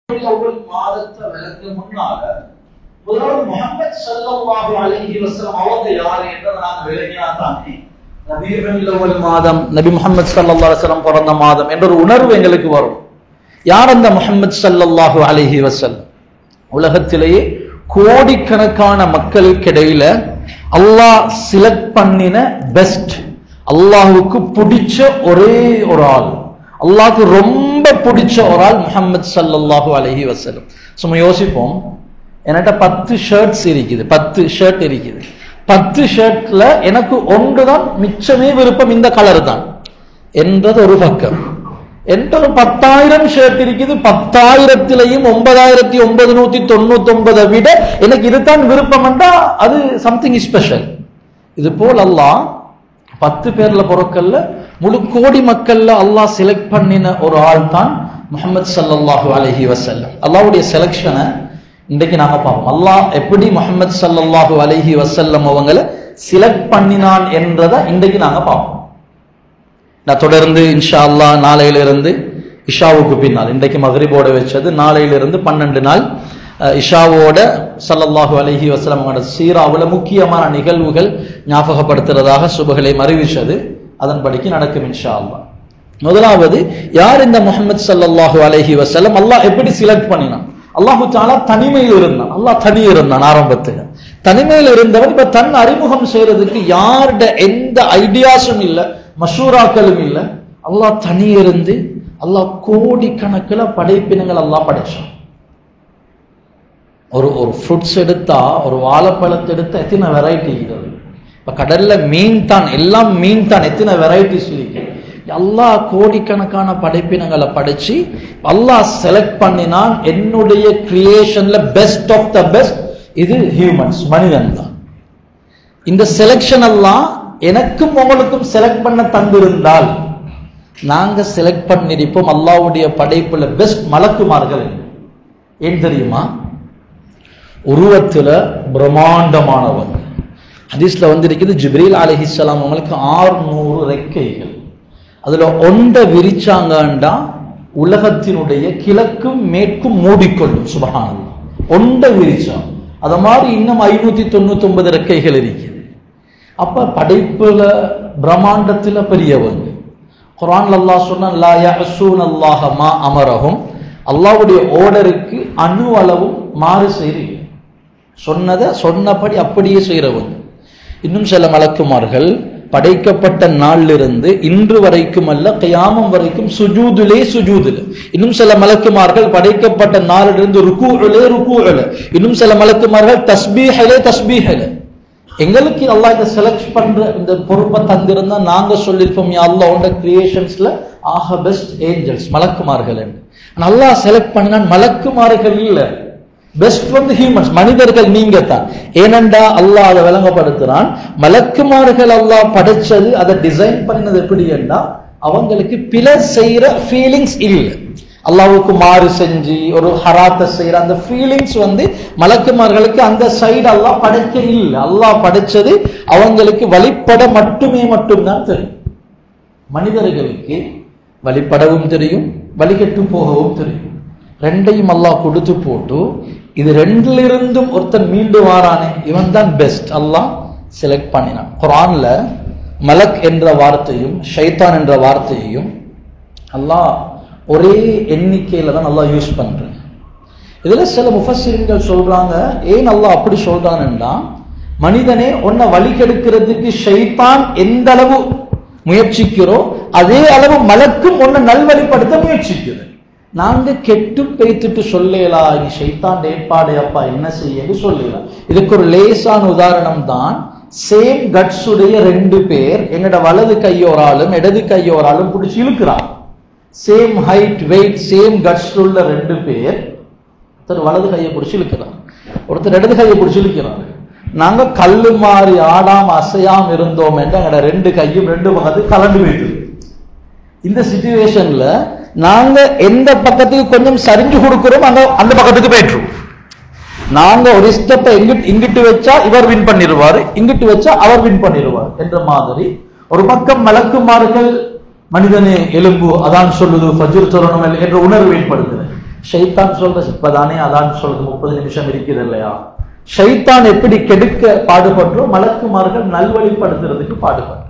மாதத்தை விளக்க முன்னால முதலாவது முஹம்மது ஸல்லல்லாஹு அலைஹி வஸல்லம் அவங்க யார் என்றதை நாங்கள் விளங்கினா தானே ரபீஉல் அவ்வல் மாதம் நபி முஹம்மது ஸல்லல்லாஹு அலைஹி வஸல்லம் பிறந்த மாதம் என்ற ஒரு உணர்வு எங்களுக்கு வரும். யார் அந்த முஹம்மது ஸல்லல்லாஹு அலைஹி வஸல்லம்? உலகத்திலேயே கோடிக்கணக்கான மக்களுக்கு இடையில அல்லாஹ் செலக்ட் பண்ணின பெஸ்ட், அல்லாஹ்வுக்கு பிடிச்ச ஒரே ஒரு ஆள், அல்லாஹ்க்கு ரொம்ப பிடிச்ச ஒரு ஆள் முஹம்மது ஸல்லல்லாஹு அலைஹி வஸல்லம். சும்மா யோசிப்போம், என்கிட்ட 10 ஷர்ட்ஸ் இருக்குது, 10 ஷர்ட் இருக்குது. 10 ஷர்ட்ல எனக்கு ஒன்றுதான் மிச்சமே விருப்பம், இந்த கலர் தான் என்றது ஒரு பக்கம். என்கிட்ட ஒரு 10,000 ஷர்ட் இருக்குது, 10,000-லையும் 9,999 விட எனக்கு இதுதான் விருப்பம் என்றா அது சம்திங் ஸ்பெஷல். இது போல் அல்லாஹ் 10 பேர்ல பொறுக்கல்ல முழு கோடி மக்கள்ல அல்லாஹ் செலக்ட் பண்ணின ஒரு ஆள் தான் முஹம்மது ஸல்லல்லாஹு அலைஹி வஸல்லம். அல்லாஹ்வுடைய செலக்ஷனை இன்றைக்கு நாங்க பார்ப்போம். அல்லாஹ் எப்படி முஹம்மது ஸல்லல்லாஹு அலைஹி வஸல்லம் அவங்களை செலக்ட் பண்ணினான் என்றதை இன்றைக்கு நாங்க பார்ப்போம். நான் தொடர்ந்து இன்ஷா அல்லாஹ் நாளையிலிருந்து இஷாவுக்கு பின்னால், இன்றைக்கு மக்ரிபோட வச்சது, நாளையிலிருந்து 12 நாள் இஷாவோட ஸல்லல்லாஹு அலைஹி வஸல்லம் அவங்களோட சீராவுல முக்கியமான நிகழ்வுகள் ஞாபகப்படுத்துறதாக சுபகளை அறிவிச்சது, அதன்படிக்கு நடக்கும் இன்ஷா அல்லாஹ். முதலாவது, யார் இந்த முஹம்மது ஸல்லல்லாஹு அலைஹி வஸல்லம்? அல்லாஹ் எப்படி செலக்ட் பண்ணினான்? அல்லாஹு தஆலா தனிமையில் இருந்தான். அல்லாஹ் தனி இருந்தான். ஆரம்பத்தில் தனிமையில் இருந்தவன் இப்ப தன் அறிமுகம் செய்யறதுக்கு யார்ட எந்த ஐடியாஸும் இல்லை, மஷூராக்களும் இல்லை. அல்லாஹ் தனி இருந்து அல்லாஹ் கோடிக்கணக்கில் படைப்பினங்கள் அல்லாஹ் படைச்சான். ஒரு ஃப்ரூட்ஸ் எடுத்தா, ஒரு வாழைப்பழத்தை எடுத்தா எத்தனை வெரைட்டி இருக்கிறது. இப்ப கடல்ல மீன் தான், எல்லாம் மீன் தான், எத்தனை வெரைட்டிஸ் இருக்கு. அல்லாஹ் கோடிக்கணக்கான படைப்பினங்களை படைச்சு அல்லாஹ் செலக்ட் பண்ணினான். என்னுடைய கிரியேஷன்ல பெஸ்ட் ஆஃப் த பெஸ்ட் இது ஹியூமன்ஸ், மனிதன் தான். இந்த செலக்ஷன் எல்லாம் எனக்கும் உங்களுக்கும் செலக்ட் பண்ண தந்திருந்தால் நாங்க செலக்ட் பண்ணிருப்போம் அல்லாஹ்வுடைய படைப்புல பெஸ்ட் மலக்குமார்கள். ஏன் தெரியுமா? உருவத்துல பிரம்மாண்டமானவங்க. ஹதீஸ்ல வந்திருக்குது, ஜிப்ரீல் அலைஹிஸ்ஸலாம் அவங்களுக்கு 600 ரெக்கைகள். அதுல ஒன்றை விரிச்சாங்கண்டா உலகத்தினுடைய கிழக்கும் மேற்கும் மூடிக்கொள்ளும். சுப்ஹானல்லாஹ், ஒன்றை விரிச்சா அத மாதிரி இன்னும் 599 ரெக்கைகள் இருக்குது. அப்ப படைப்புல பிரம்மாண்டத்துல பெரியவங்க. குர்ஆன்ல அல்லாஹ் சொன்னா, லா யஅஸூனல்லாஹ மா அமரஹும், அல்லாஹ்வுடைய ஆர்டருக்கு அணு அளவும் மாறு செய்றீங்க, சொன்னதை சொன்னபடி அப்படியே செய்யறவங்க. இன்னும் சில மலக்குமார்கள் படைக்கப்பட்ட நாளிலிருந்து இன்று வரைக்கும் அல்ல, கியாமம் வரைக்கும் சுஜூதுலே சுஜூதுல. இன்னும் சில மலக்குமார்கள் படைக்கப்பட்ட நாளிலிருந்து ருக்கூஉலே ருக்கூஉல. இன்னும் சில மலக்குமார்கள் தஸ்பீஹிலே தஸ்பீஹில. எங்களுக்கு அல்லாஹ் இதை செலக்ட் பண்ற இந்த பொறுப்பை தந்திருந்தா நாங்க சொல்லிருப்போம், யா அல்லாஹ் உன்னுடைய கிரியேஷன்ஸ்ல ஆக பெஸ்ட் ஏஞ்சல்ஸ், மலக்குமார்கள். அல்லாஹ் செலக்ட் பண்ணினான் மலக்குமார்கள் இல்ல, பெஸ்ட் வந்து ஹியூமன்ஸ், மனிதர்கள் நீங்க தான். ஏனென்றா அல்லாஹ் அதை விளங்கப்படுத்துறான். மலக்குமார்கள் அல்லாஹ் படைச்சது, அதை டிசைன் பண்ணினது எப்படி என்றா அவங்களுக்கு பிழை செய்யற ஃபீலிங்ஸ் இல்லை. அல்லாஹ்வுக்கு மாறு செஞ்சு ஒரு ஹராத்தை செய்யற அந்த ஃபீலிங்ஸ் வந்து மலக்குமார்களுக்கு அந்த சைடு அல்லாஹ் படைக்க இல்லை. அல்லாஹ் படைச்சது அவங்களுக்கு வழிபட மட்டும்தான் தெரியும். மனிதர்களுக்கு வழிபடவும் தெரியும், வழிகட்டு போகவும் தெரியும். ரெண்டையும் அல்லாஹ் கொடுத்து போட்டு இது ரெண்டிலிருந்தும் ஒருத்தன் மீண்டு வாரானே, இவன் தான் பெஸ்ட். அல்லாஹ் செலக்ட் பண்ணினான். குர்ஆன்ல மலக் என்ற வார்த்தையும் ஷைத்தான் என்ற வார்த்தையையும் அல்லாஹ் ஒரே எண்ணிக்கையில தான் அல்லாஹ் யூஸ் பண்றான். இதுல சில முஃபஸ்ஸிரீன்கள் சொல்றாங்க, ஏன் அல்லாஹ் அப்படி சொல்றான்டா, மனிதனே உன்னை வழிகெடுக்கிறதுக்கு ஷைத்தான் எந்த அளவு முயற்சிக்கிறோ அதே அளவு மலக்கும் உன்னை நல்வழிப்படுத்த முயற்சிக்குது. நாங்க கெட்டு பேத்துட்டு சொல்லலாம், நீ ஷைத்தான் ஏற்பாடு அப்பா என்ன செய்ய சொல்லலாம். இதுக்கு ஒரு லேசான உதாரணம் தான், சேம் கட்ஸ் உடைய 2 பேர் எங்கட வலது கையோராலும் இடது கையோராலும் பிடிச்சி இழுக்கிறான். Same height weight same guts உள்ள 2 பேர், ஒருத்தர் வலது கையை பிடிச்சி இழுக்கிறார், ஒருத்தர் இடது கையை பிடிச்சி இழுக்கிறார். நாங்க கல்லு மாறி ஆடாம அசையாம இருந்தோம் என்று எங்கட 2 கையும் 2 பக்கத்துக்கு கலந்து வைத்து, இந்த சிச்சுவேஷன்ல நாங்க எந்த பக்கத்துக்கு கொஞ்சம் சரிஞ்சு கொடுக்கிறோம் அந்த பக்கத்துக்கு போயிட்டுரும். நாங்க ஒரு ஸ்டெப்பை இங்கிட்டு வச்சா இவர் வின் பண்ணிடுவாரு, இங்கிட்டு வச்சா அவர் வின் பண்ணிடுவார் என்ற மாதிரி ஒரு பக்கம் மலக்குமார்கள் மனிதனே எலும்பு அதான் சொல்லுது ஃபஜ்ர் தொழணும் என்ற உணர்வு ஏற்படுகிறது. ஷைத்தான் சொல்ற இப்பதானே அதான் சொல்றது 30 நிமிஷம் இருக்குது இல்லையா, ஷைத்தான் எப்படி கெடுக்க பாடுபடுறோம், மலக்குமார்கள் நல்வழிப்படுத்துறதுக்கு பாடுபடுறோம்.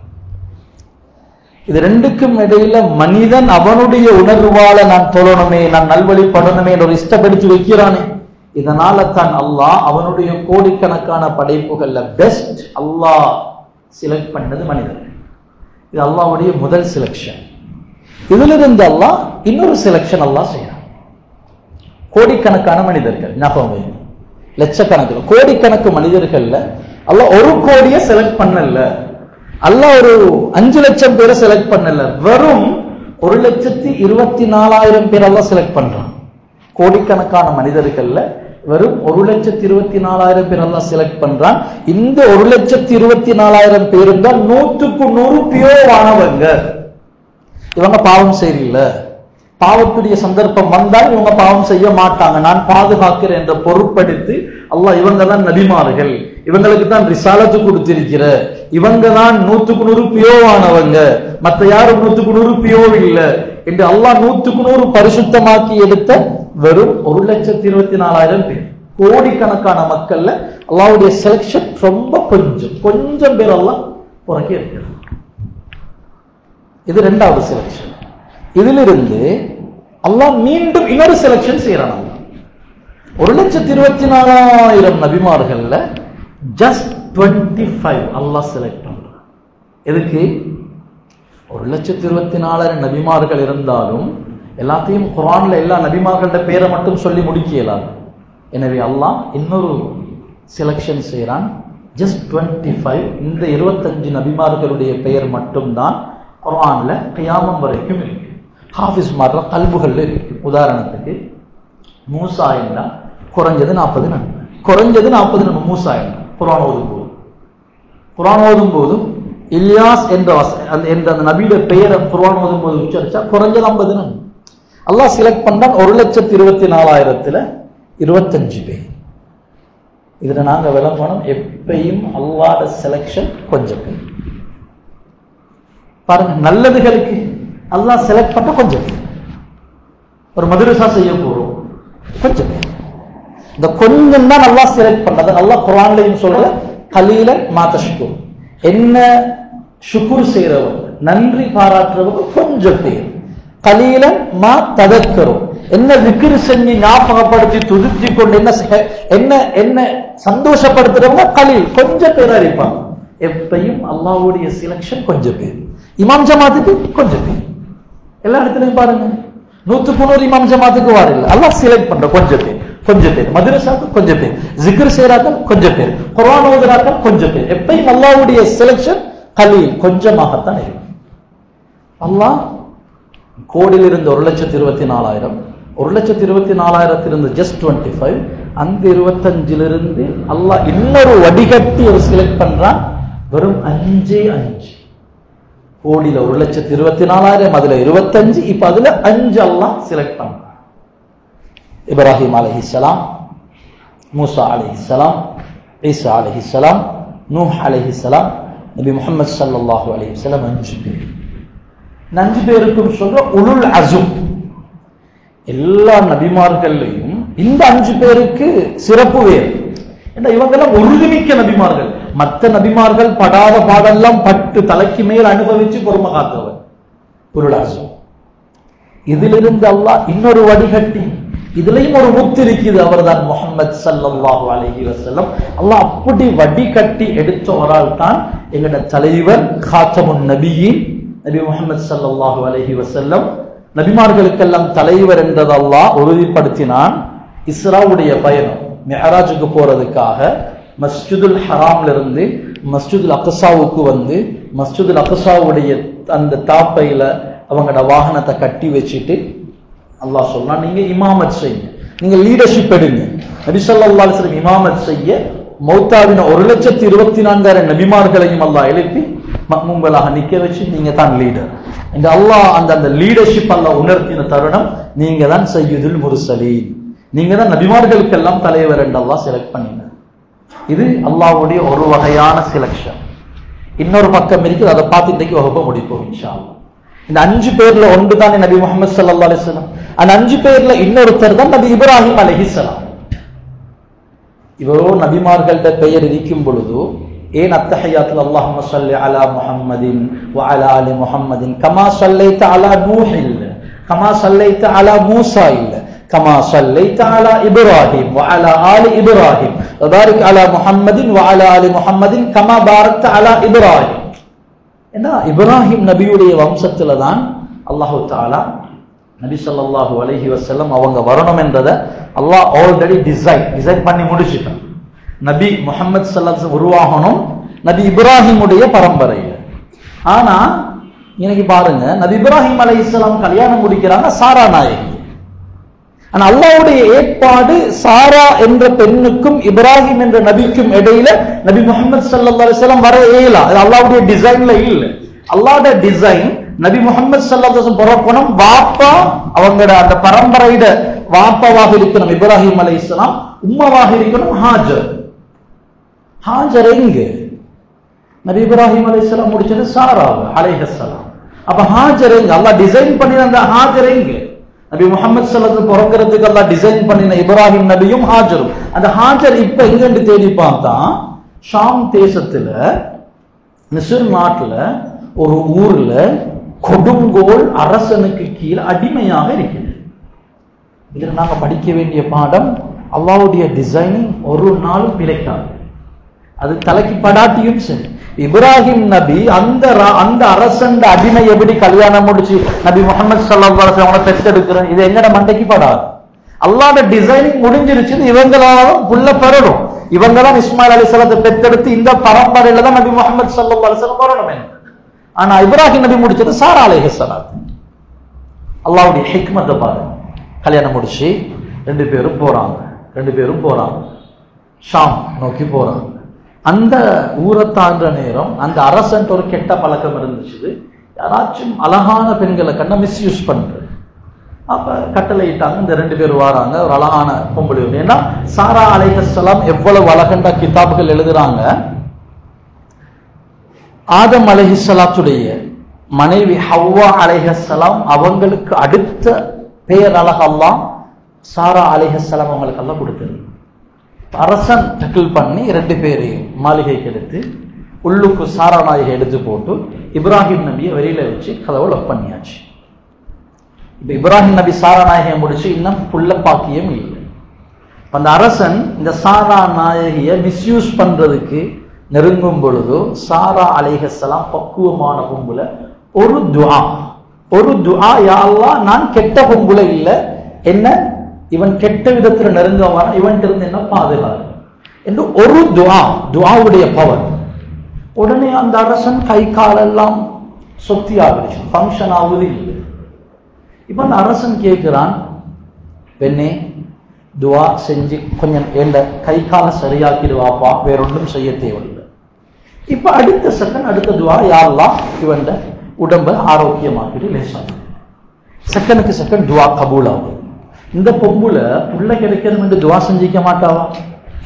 இது ரெண்டுக்கும் இடையில மனிதன் அவனுடைய உணர்வால நான் தொழணுமே, நான் நல்வழிப்படணுமே ஒரு இஷ்டப்படுத்தி வைக்கிறானே. இதனால தான் அல்லாஹ் அவனுடைய கோடிக்கணக்கான படைப்புகள்ல பெஸ்ட் அல்லாஹ் செலக்ட் பண்ணது மனிதர்கள். இது அல்லாஹ்வுடைய முதல் செலக்ஷன். இதுல இருந்து அல்லாஹ் இன்னொரு செலக்ஷன் அல்லாஹ் செய்யறான். கோடிக்கணக்கான மனிதர்கள், ஞாபகம், லட்சக்கணக்கில் கோடிக்கணக்கு மனிதர்கள்ல அல்லாஹ் 1 கோடியை செலக்ட் பண்ணல, அல்லாஹ் ஒரு 5 லட்சம் பேரை செலக்ட் பண்ணல, வெறும் 1,24,000 பேர் அல்லாஹ் செலக்ட் பண்றான். கோடிக்கணக்கான மனிதர்கள்ல வெறும் 1,24,000 பேர் அல்லாஹ் செலக்ட் பண்றான். இந்த 1,24,000 பேரும் தான் 100க்கு 100 பியோவானவங்க. இவங்க பாவம் செய்யல, பாவத்துடைய சந்தர்ப்பம் வந்தால் இவங்க பாவம் செய்ய மாட்டாங்க, நான் பாதுகாக்கிறேன் என்ற பொருட்படுத்தி அல்லாஹ் இவங்க தான் நபிமார்கள், இவங்களுக்கு தான் ரிசாலத்து கொடுத்திருக்கிற, இவங்க தான் 100க்கு 100 பியோவானவங்க, மற்ற யாரும் 100க்கு 100 பியோ இல்லை என்று அல்லாஹ் 100க்கு 100 பரிசுத்தமாக்கி எடுத்த வெறும் 1,24,000 பேர். கோடிக்கணக்கான மக்கள்ல அல்லாஹ்வுடைய செலக்ஷன் ரொம்ப கொஞ்சம் பேர் அல்லாஹ் புறக்கே இருக்கிறார். இது 2வது செலக்ஷன். இதிலிருந்து அல்லாஹ் மீண்டும் இன்னொரு செலக்ஷன் செய்யறான். 1,24,000 நபிமார்கள்ல ஜஸ்ட் 25 அல்லாஹ் செலக்ட் பண்றான். எதுக்கு? 1,24,000 நபிமார்கள் இருந்தாலும் எல்லாத்தையும் குர்ஆன்ல எல்லா நபிமார்களோட பேரை மட்டும் சொல்லி முடிக்கலாது. எனவே அல்லாஹ் இன்னொரு செலக்ஷன் செய்யறான். ஜஸ்ட் 25, இந்த 25 நபிமார்களுடைய பெயர் மட்டும்தான் குர்ஆன்ல கியாமம் வரைக்கும் இருக்கு. ஹாஃபிஸ் மார்ற கல்புகள்ல இருக்கு. உதாரணத்துக்கு மூசா என்றா குறைஞ்சது 40 நன்மை, குறைஞ்சது 40 நன்மை மூசா என்றா குர்ஆன் ஓதும் போது இல்யாஸ் என்ற அந்த நபியோட பெயரை குர்ஆன் ஓதும் போது உச்சரிச்சா குறைஞ்சது 50 நன்மை. அல்லாஹ் செலக்ட் பண்ணான் 1,24,000த்துல 25 பேர். இதுல நாங்க விளம்பரம் எப்பயும் அல்லாஹ்வோட செலக்ஷன் கொஞ்சம் பேர். பாருங்க, நல்லதுகளுக்கு அல்லாஹ் செலக்ட் பண்ண கொஞ்சம் பேர். ஒரு மதரசா செய்ய போறோம், கொஞ்சம் பேர். இந்த கொஞ்சம் தான் அல்லாஹ் செலக்ட் பண்ணது. அல்லாஹ் குர்ஆன்லயும் சொல்ற கலீலன் மா தஷ்குர், என்ன ஷுக்ர் செய்யறவங்க, நன்றி பாராட்டுறவங்க கொஞ்சம் பேர். கலீலன் மா ததக்கரும், என்ன விக்ர் செஞ்சு ஞாபகப்படுத்தி துதித்தி கொண்டு என்ன என்ன சந்தோஷப்படுத்துறவங்க கலீல், கொஞ்சம் பேரா இருப்பாங்க. எப்பயும் அல்லாஹ்வுடைய செலக்ஷன் கொஞ்சம் பேர். இமாம் ஜமாத்துக்கு கொஞ்சம் பேர். எல்லா இடத்துலையும் பாருங்க 100க்கு 100 இமாம் ஜமாத்துக்கு வாரில்லை, அல்லாஹ் செலக்ட் பண்ற கொஞ்சம் பேர். மதரசாக்கு கொஞ்சம் பேர், ஜிக்ர் செய்றாக்கள் கொஞ்சம் பேர், குர்ஆன் ஓதுறாக்கள் கொஞ்சம் பேர். எப்பயும் அல்லாஹ்வுடைய செலக்ஷன் கலீல், கொஞ்சமாகத்தான் இருக்கும். அல்லாஹ் கோடியிலிருந்து 1,24,000, 1,24,000 ஜஸ்ட் 25, அந்த 25 அல்லாஹ் இன்னொரு வடிகட்டி ஒரு செலக்ட் பண்றான். வெறும் 5 கோடியில 1,24,000, அதுல 25, இப்ப அதுல 5 அல்லாஹ் செலக்ட் பண்றான். இப்ராஹிம் அலைஹிஸ்ஸலாம், மூசா அலைஹிஸ்ஸலாம், ஈசா அலைஹிஸ்ஸலாம், நூஹ் அலைஹிஸ்ஸலாம், நபி முஹம்மது ஸல்லல்லாஹு அலைஹி வஸல்லம் 5 பேர். 5 பேருக்கும் சொல்ற உலுல் அஸும். எல்லா நபிமார்களையும் இந்த 5 பேருக்கு சிறப்பு வேறு. ஏன்னா இவங்கெல்லாம் உறுதிமிக்க நபிமார்கள். மற்ற நபிமார்கள் படாத பாடெல்லாம் பட்டு தலைக்கு மேல் அனுபவிச்சு பொறுமை காத்தவர் உலுல் அஸும். இதிலிருந்து அல்லாஹ் இன்னொரு வடிகட்டி, இதுலயும் ஒரு முத்து இருக்குது, அவர் தான் முஹம்மது ஸல்லல்லாஹு அலைஹி வஸல்லம். அல்லாஹ் அப்படி வடிகட்டி எடுத்த ஒரு ஆள் தான் எங்கட தலைவர் காத்தமுன் நபியின் நபி முஹம்மது ஸல்லல்லாஹு அலைஹி வஸல்லம். நபிமார்களுக்கெல்லாம் தலைவர் என்றது அல்லாஹ் உறுதிப்படுத்தினான். இஸ்ராவுடைய பயணம், மிஅராஜுக்கு போறதுக்காக மஸ்ஜிதுல் ஹராம்ல இருந்து மஸ்ஜிதுல் அக்ஸாவுக்கு வந்து மஸ்ஜிதுல் அக்ஸாவுடைய அந்த தாப்பையில அவங்களோட வாகனத்தை கட்டி வச்சுட்டு அல்லாஹ் சொன்னா, நீங்க இமாமத் செய்யுங்க, நீங்க லீடர்ஷிப் எடுங்க. நபி ஸல்லல்லாஹு அலைஹி வஸல்லம் இமாமத் செய்ய மௌத்தாவின 1,24,000 நபிமார்களையும் அல்லாஹ் எழுப்பி மக்மூம்களாக நிக்க வச்சு, நீங்க தான் லீடர் இந்த அல்லாஹ் அந்த லீடர்ஷிப் அல்லாஹ் உணர்த்தின தருணம், நீங்க தான் சய்யிதுல் முர்சலீன், நீங்க தான் நபிமார்களுக்கெல்லாம் தலைவர் என்று அல்லாஹ் செலக்ட் பண்ணினார். இது அல்லாஹ்வுடைய ஒரு வகையான செலக்ஷன். இன்னொரு பக்கம் இருக்குது, அதை பார்த்து இன்றைக்கு வகுப்பை முடிப்போம் இன்ஷா அல்லாஹ். இந்த 5 பேர்ல ஒன்று தான் நபி முஹம்மது ஸல்லல்லாஹு அலைஹி வஸல்லம். அந்த 5 பேர்ல இன்னொருத்தர் தான் நபி இப்ராஹிம் அலைஹிஸ்ஸலாம். இவரோ நபிமார்கள்ட பெயர் இருக்கும் பொழுது ஏன் அத்தஹியாத்துல் அல்லாஹும்ம ஸல்லி அலா முஹம்மதின் வ அலா ஆலி முஹம்மதின் கமா ஸல்லைத அலா நூஹ் இல்ல, கமா ஸல்லைத அலா மூஸா இல்ல, கமா ஸல்லைத அலா இப்ராஹிம் வ அலா ஆலி இப்ராஹிம் வ பாரிக் அலா முஹம்மதின் வ அலா ஆலி முஹம்மதின் கமா பாரக்த அலா இப்ராஹிம். ஏன்னா இப்ராஹிம் நபியுடைய வம்சத்துல தான் அல்லாஹு தஆலா நபி ஸல்லல்லாஹு அலைஹி வஸல்லம் அவங்க வரணும் என்றதை அல்லாஹ் ஆல்ரெடி டிசைன் பண்ணி முடிச்சிட்டான். நபி முஹம்மது ஸல்லல்லாஹு அலைஹி வஸல்லம் உருவாகணும் நபி இப்ராஹிமுடைய பரம்பரையில். ஆனா இன்னைக்கு பாருங்க, நபி இப்ராஹிம் அலைஹிஸ்ஸலாம் கல்யாணம் முடிக்கிறாங்க சாரா நாயகி. ஆனா அல்லாஹ்வுடைய ஏற்பாடு சாரா என்ற பெண்ணுக்கும் இப்ராஹிம் என்ற நபிக்கும் இடையில நபி முஹம்மது ஸல்லல்லாஹு அலைஹி வஸல்லம் வர இயலா. அது அல்லாஹ்வுடைய டிசைன்ல இல்ல. அல்லாஹ்வுடைய டிசைன் நபி முஹம்மது ஸல்லல்லாஹு அலைஹி வஸல்லம் பிறக்கணும், வாப்பா அவங்களோட அந்த பரம்பரையிட வாப்பாவாக இருக்கணும் இப்ராஹிம் அலைஹிஸ்ஸலாம், உம்மவாக இருக்கணும் ஹாஜர். ஹாஜர் எங்க? நபி இப்ராஹிம் அலைஹிஸ்ஸலாம் முடிச்சது சாரா அலைஹிஸ்ஸலாம். அப்ப ஹாஜர் எங்க? அல்லாஹ் டிசைன் பண்ணின அந்த ஹாஜர் எங்க? நபி முஹம்மது ஸல்லல்லாஹு அலைஹி வஸல்லம் பிறக்கிறதுக்கு அல்லாஹ் டிசைன் பண்ணின இப்ராஹிம் நபியும் ஹாஜரும். அந்த ஹாஜர் இப்ப எங்கன்னு தேடி பார்த்தா ஷாம் தேசத்துல மிஸ்ர் நாட்டுல ஒரு ஊர்ல கொடுங்கோல் அரசனுக்கு கீழே அடிமையாக இருக்குது. இதுல நாங்க படிக்க வேண்டிய பாடம், அல்லாஹ்வுடைய டிசைனிங் ஒரு நாளும் பிழைக்காது. அது தலைக்கு படாட்டியும் சரி. இப்ராஹிம் நபி அந்த அரசன் அடிமை எப்படி கல்யாணம் முடிச்சு நபி முஹம்மது ஸல்லல்லாஹு அலைஹி வஸல்லம் பெற்றெடுக்கிற இது எங்கட மண்டைக்கு படாது. அல்லாஹ்வுடைய டிசைனிங் முடிஞ்சிருச்சு. இவங்களாலும் புள்ள பெறணும். இவங்க தான் இஸ்மாயில் அலைஹிஸ்ஸலாத்தை பெற்றெடுத்து இந்த பரம்பரையில தான் நபி முஹம்மது ஸல்லல்லாஹு அலைஹி வஸல்லம் வரணும். ஆனா இப்ராஹிம் நபி முடிச்சது சாரா அலைஹிஸ்ஸலாம். அல்லாஹ்வுடைய ஹிக்மத்தை பாருங்க. கல்யாணம் முடிச்சு ரெண்டு பேரும் போறாங்க ஷாம் நோக்கி போறாங்க. அந்த ஊரை தாண்டுற நேரம் அந்த அரசன் ஒரு கெட்ட பழக்கம் இருந்துச்சு, யாராச்சும் அழகான பெண்களை கண்ட மிஸ்யூஸ் பண்றது. அப்ப கட்டளையிட்டாங்க, இந்த 2 பேர் வராங்க, ஒரு அழகான பொம்பளை. ஏன்னா சாரா அலைஹிஸ்ஸலாம் எவ்வளவு அழகண்டா கிதாபுகள் எழுதுறாங்க. ஆதம் அலைஹிஸ்ஸலாத்துடைய மனைவி ஹவ்வா அலைஹிஸ்ஸலாம் அவங்களுக்கு அடுத்த பெயர் அழகு அல்லாஹ் சாரா அலைஹிஸ்ஸலாம் அவங்களுக்கு எல்லாம் கொடுத்தது. அரசன் டக்கிள் பண்ணி 2 பேரையும் மாளிகைக்கு எடுத்து உள்ளுக்கு சாரா நாயகை எடுத்து போட்டு இப்ராஹிம் நபியை வெளியில வச்சு கதவை லாக் பண்ணியாச்சு. இப்ப இப்ராஹிம் நபி சாரா நாயகியை முடிச்சு இன்னும் புள்ள பாக்கியம் இல்லை. அந்த அரசன் இந்த சாரா நாயகியை மிஸ்யூஸ் பண்றதுக்கு நெருங்கும் பொழுது சாரா அலைஹிஸ்ஸலாம் பக்குவமான பொம்புல ஒரு துஆ, யா அல்லாஹ் நான் கெட்ட பொம்புல இல்ல, என்ன இவன் கெட்ட விதத்துல நெருங்கவான, இவன் இருந்து என்ன பாதுகாப்பு என்று ஒரு துஆவுடைய பவர். உடனே அந்த அரசன் கை காலெல்லாம் சொத்தி ஆகுது, ஃபங்க்ஷன் ஆகுது இல்லை. இப்ப அந்த அரசன் கேட்கிறான், பெண்ணே துஆ செஞ்சு கொஞ்சம் எந்த கை கால சரியாக்கிடுவாப்பா, வேறொன்றும் செய்ய தேவையில்லை. இப்ப அடுத்த செகண்ட் அடுத்த துஆ, யா அல்லாஹ் இவன் உடம்பை ஆரோக்கியமாக்கிட்டு லேசாக. செகண்டுக்கு செகண்ட் துஆ கபூல் ஆகும். இந்த பொம்புல புள்ள கிடைக்கணும் என்று துஆ செஞ்சிக்க மாட்டாவா?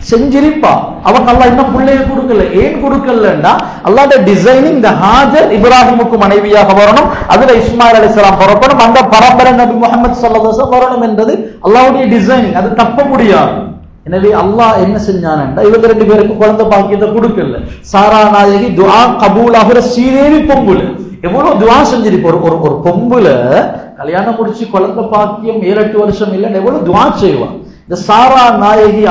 செஞ்சிருப்பா. அவன் அல்லாஹ் இன்னும் புள்ளைய கொடுக்கல. ஏன் கொடுக்கலன்னா அல்லாஹ்வுடைய டிசைனிங் இந்த ஹாஜர் இப்ராஹிமுக்கு மனைவியாக வரணும், அதுல இஸ்மாயில் அலைஹிஸ்ஸலாம் பிறக்கணும், அந்த பரம்பரை நபி முஹம்மது ஸல்லல்லாஹு அலைஹி வஸல்லம் வரணும் என்றது அல்லாஹ்வுடைய டிசைனிங். அது தப்ப முடியாது. எனவே அல்லாஹ் என்ன செஞ்சானண்டா இவங்க 2 பேருக்கு குழந்தை பாக்கியத்தை கொடுக்கல. சாரா நாயகி துஆ கபூல் ஆகிற சீரேவி பொம்புல எவ்வளவு துஆ செஞ்சிருப்ப. ஒரு பொம்புல கல்யாணம் முடிச்சு குழந்தை பாக்கியம் 7-8 வருஷம் இல்லைன்னு எவ்வளவு துஆ செய்வான். இந்த சாரா நாயகி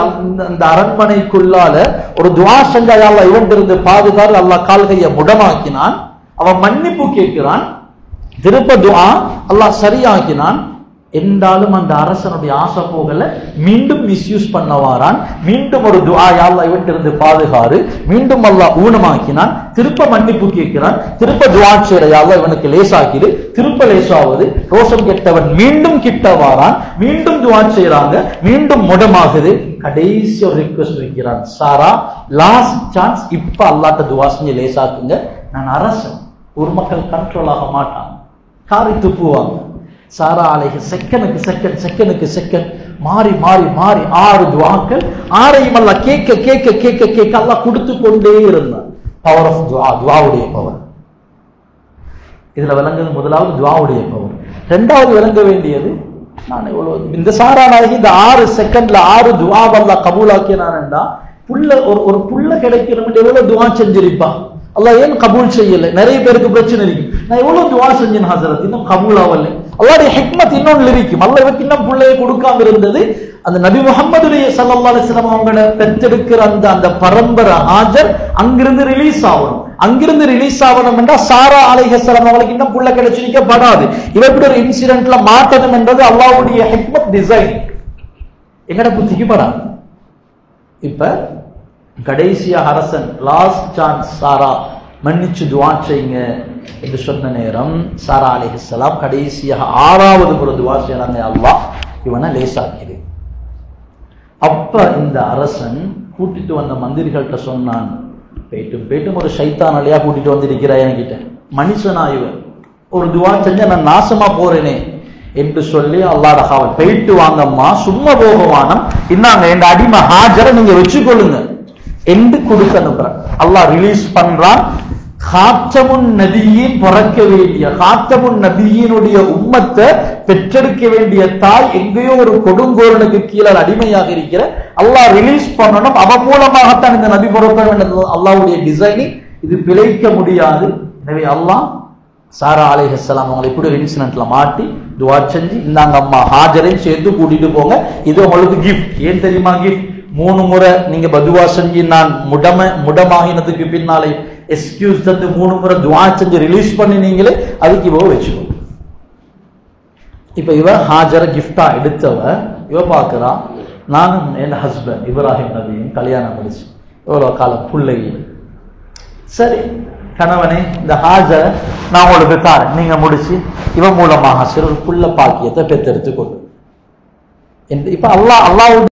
அந்த அரண்மனைக்குள்ளால ஒரு துஆ செஞ்சா, யா அல்லாஹ் இவன் இருந்து பாதுகாத்து, அல்லாஹ் கால்கையை முடமாக்கினான். அவன் மன்னிப்பு கேட்கிறான், திருப்ப துஆ அல்லாஹ் சரியாக்கினான். என்றாலும் அந்த அரசனுடைய ஆசை போகல, மீண்டும் மிஸ்யூஸ் பண்ணவாரான். மீண்டும் ஒரு துஆ, யா அல்லாஹ் இவன் இருந்து பாதுகாரு. மீண்டும் அல்லாஹ் ஊனமாக்கினான். திருப்ப மன்னிப்பு கேட்கிறான், திருப்ப துஆ செய்ற, யா அல்லாஹ் இவனுக்கு லேசாக்கிடு. திருப்ப லேசாவது. ரோஷம் கெட்டவன் மீண்டும் கிட்ட வாரான், மீண்டும் துஆ செய்றாங்க, மீண்டும் முடமாகுது. கடைசி ஒரு ரிக்வெஸ்ட் வைக்கிறான், சாரா லாஸ்ட் சான்ஸ், இப்ப அல்லாஹ்ட்ட துஆ செஞ்சு லேசாக்குங்க, நான் அரசன், ஊர் மக்கள் கண்ட்ரோல் ஆக மாட்டான், காரி துப்புவாங்க. சாரா அலைஹி செகண்டுக்கு செகண்ட் மாறி 6 துஆக்கள், 6ஐயும் அல்லாஹ் கேட்க அல்லாஹ் கொடுத்து கொண்டே இருந்தான். பவர் ஆஃப் துஆவுடைய பவர். இதுல விளங்குது முதலாவது துஆவுடைய பவர். ரெண்டாவது விளங்க வேண்டியது, நான் இவ்வளவு இந்த சாரா நாயகி இந்த 6 செகண்ட்ல 6 துஆவை அல்லாஹ் கபூலாக்கினான்டா, ஒரு புள்ள கிடைக்கணும் எவ்வளவு துஆ செஞ்சிருப்பான். அல்லாஹ் ஏன் கபூல் செய்யல? நிறைய பேருக்கு பிரச்சனை இருக்கு, நான் எவ்வளவு துஆ செஞ்சேன் ஹஸரத், இன்னும் கபூல் ஆகல. அல்லாஹ்வுடைய ஹிக்மத் இன்னொன்னு இருக்கும். அல்லாஹ் இவருக்கு இன்னும் பிள்ளையை கொடுக்காம இருந்தது, அந்த நபி முஹம்மதுடைய ஸல்லல்லாஹு அலைஹி வஸல்லம் அவங்களை பெற்றெடுக்கிற அந்த பரம்பரை ஹாஜர் அங்கிருந்து ரிலீஸ் ஆகணும். அங்கிருந்து ரிலீஸ் ஆகணும் என்றா சாரா அலைஹிஸ்ஸலாம் அவங்களுக்கு இன்னும் புள்ள கிடைச்சிருக்கப்படாது. இவ இப்படி ஒரு இன்சிடென்ட்ல மாற்றணும் என்றது அல்லாஹ்வுடைய ஹிக்மத் டிசைன், எங்கட புத்திக்கு படாது. இப்ப கடைசியா அரசன் லாஸ்ட் சான்ஸ் சாரா மன்னிச்சு துஆ செய்யுங்க என்று சொன்ன நேரம் சாரா அலைஹிஸ்ஸலாம் கடைசியாக 6வது முறை துஆ செய்றாங்க, அல்லாஹ் இவனை லேசாக்கிடு. அப்ப இந்த அரசன் கூட்டிட்டு வந்த மந்திரிகள்கிட்ட சொன்னான், போயிட்டும் ஒரு ஷைத்தான் அலையா கூட்டிட்டு வந்திருக்கிறா என்கிட்ட, மனுஷனா இவன், ஒரு துஆ செஞ்சா நான் நாசமா போறேனே என்று சொல்லி அல்லாஹ்வுடைய காவல், போயிட்டு வாங்கம்மா, சும்மா போகவானம், இன்னாங்க என் அடிமை ஹாஜரை நீங்க வச்சுக்கொள்ளுங்க என்று கொடுக்க அனுப்புறான். அல்லாஹ் ரிலீஸ் பண்றான். காத்தமுன் நபியின் பிறக்க வேண்டிய, காத்தமுன் நபியினுடைய உம்மத்தை பெற்றெடுக்க வேண்டிய தாய் எங்கேயோ ஒரு கொடுங்கோரனுக்கு கீழே அடிமையாக இருக்கிற, அல்லாஹ் ரிலீஸ் பண்ணணும், அவன் மூலமாகத்தான் இந்த நபி பிறக்க வேண்டியது. அல்லாஹ்வுடைய டிசைனிங் இது பிழைக்க முடியாது. எனவே அல்லாஹ் சாரா அலைஹிஸ்ஸலாம் அவங்களை இப்படி ஒரு இன்சிடென்ட்ல மாட்டி துஆ செஞ்சு, இந்தாங்க அம்மா ஹாஜரையும் சேர்த்து கூட்டிட்டு போங்க, இது உங்களுக்கு கிஃப்ட். ஏன் தெரியுமா கிஃப்ட்? 3 முறை நீங்க பதுவா செஞ்சு நான் முடமாகினதுக்கு பின்னாலே எக்ஸ்கியூஸ் தந்து 3 முறை துஆ செஞ்சு ரிலீஸ் பண்ணினீங்களே, அதுக்கு இவ வச்சுக்கோ. இப்ப இவ ஹாஜரை கிஃப்டா எடுத்தவ இவ பாக்குறா, நானும் என் ஹஸ்பண்ட் இப்ராஹிம் நபியும் கல்யாணம் முடிச்சு எவ்வளவு காலம் பிள்ளை. சரி கணவனே, இந்த ஹாஜரை நான் உங்களுக்கு தாரேன், நீங்க முடிச்சு இவன் மூலமாக சிறு புள்ள பாக்கியத்தை பெற்றெடுத்து கொண்டு. இப்ப அல்லாஹ்